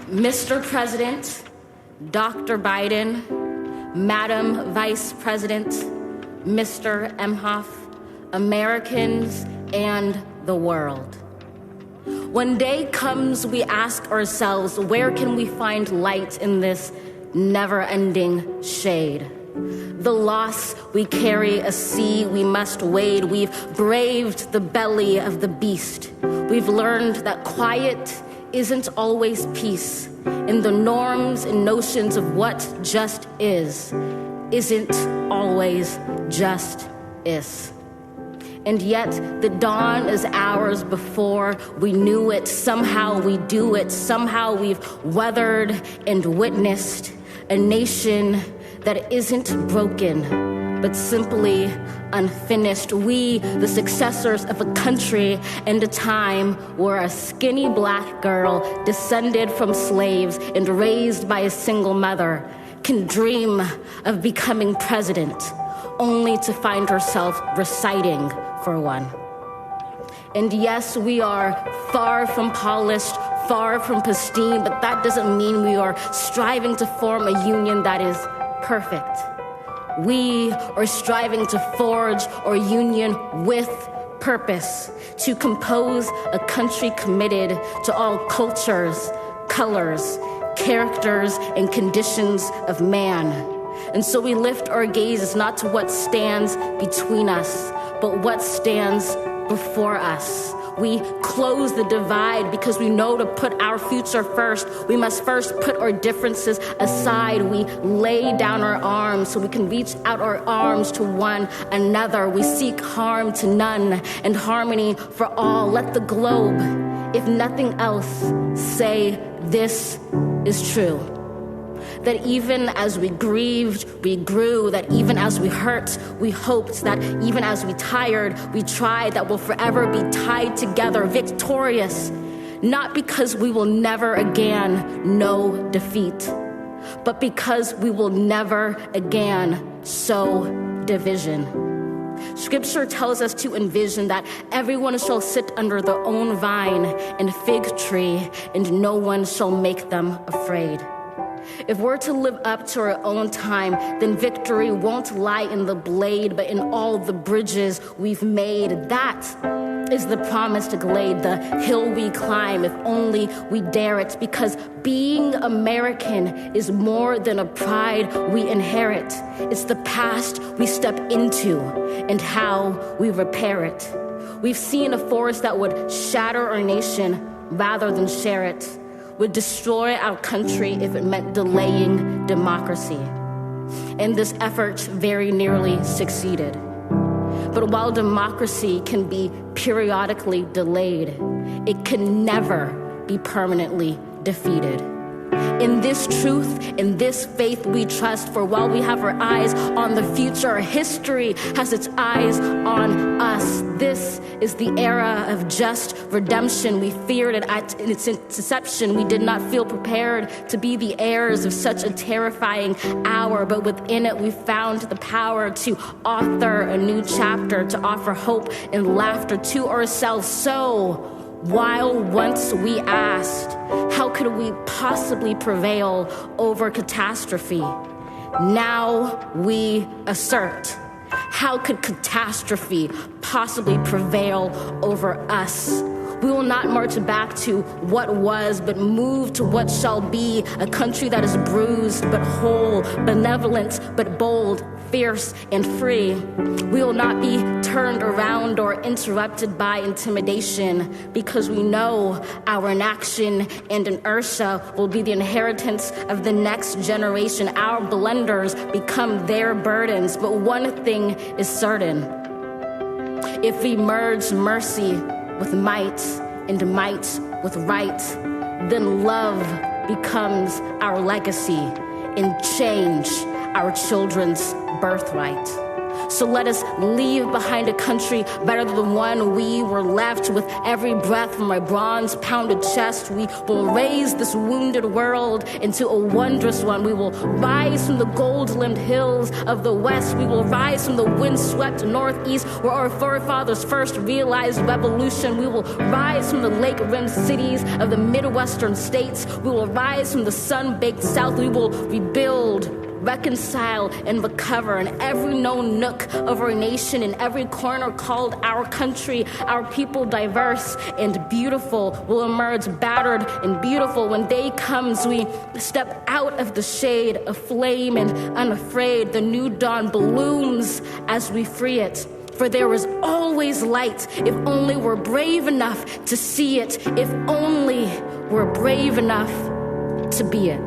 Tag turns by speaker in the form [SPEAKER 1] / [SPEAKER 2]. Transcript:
[SPEAKER 1] Mr. President, Dr. Biden, Madam Vice President, Mr. Emhoff, Americans, and the world. When day comes, we ask ourselves, where can we find light in this never-ending shade? The loss we carry, a sea we must wade. We've braved the belly of the beast. We've learned that quiet isn't always peace, and the norms and notions of what just isn't always just is. And yet the dawn is ours before we knew it. Somehow we do it. Somehow we've weathered and witnessed a nation that isn't broken, but simply unfinished. We, the successors of a country and a time where a skinny black girl descended from slaves and raised by a single mother can dream of becoming president, only to find herself reciting for one. And yes, we are far from polished, far from pristine, but that doesn't mean we are striving to form a union that is perfect. We are striving to forge our union with purpose, to compose a country committed to all cultures, colors, characters, and conditions of man. And so we lift our gazes not to what stands between us, but what stands before us. We close the divide because we know to put our future first. We must first put our differences aside. We lay down our arms so we can reach out our arms to one another. We seek harm to none and harmony for all. Let the globe, if nothing else, say this is true. That even as we grieved, we grew. That even as we hurt, we hoped. That even as we tired, we tried. That we'll forever be tied together, victorious. Not because we will never again know defeat, but because we will never again sow division. Scripture tells us to envision that everyone shall sit under their own vine and fig tree, and no one shall make them afraid. If we're to live up to our own time, then victory won't lie in the blade, but in all the bridges we've made. That is the promised glade, the hill we climb, if only we dare it. Because being American is more than a pride we inherit. It's the past we step into and how we repair it. We've seen a force that would shatter our nation rather than share it, would destroy our country if it meant delaying democracy. And this effort very nearly succeeded. But while democracy can be periodically delayed, it can never be permanently defeated. In this truth, in this faith we trust, for while we have our eyes on the future, history has its eyes on us. This is the era of just redemption. We feared it at its inception. We did not feel prepared to be the heirs of such a terrifying hour, but within it we found the power to author a new chapter, to offer hope and laughter to ourselves. So, while once we asked, how could we possibly prevail over catastrophe? Now we assert, how could catastrophe possibly prevail over us? We will not march back to what was, but move to what shall be, a country that is bruised but whole, benevolent but bold, fierce and free. We will not be turned around or interrupted by intimidation, because we know our inaction and inertia will be the inheritance of the next generation. Our blunders become their burdens, but one thing is certain. If we merge mercy with might and might with right, then love becomes our legacy and change our children's birthright. So let us leave behind a country better than the one we were left. With every breath from my bronze-pounded chest, we will raise this wounded world into a wondrous one. We will rise from the gold-limbed hills of the west. We will rise from the windswept northeast, where our forefathers first realized revolution. We will rise from the lake-rimmed cities of the Midwestern states. We will rise from the sun-baked south. We will rebuild, reconcile, and recover in every known nook of our nation, in every corner called our country. Our people, diverse and beautiful, will emerge battered and beautiful. When day comes, we step out of the shade of flame and unafraid. The new dawn blooms as we free it. For there is always light, if only we're brave enough to see it, if only we're brave enough to be it.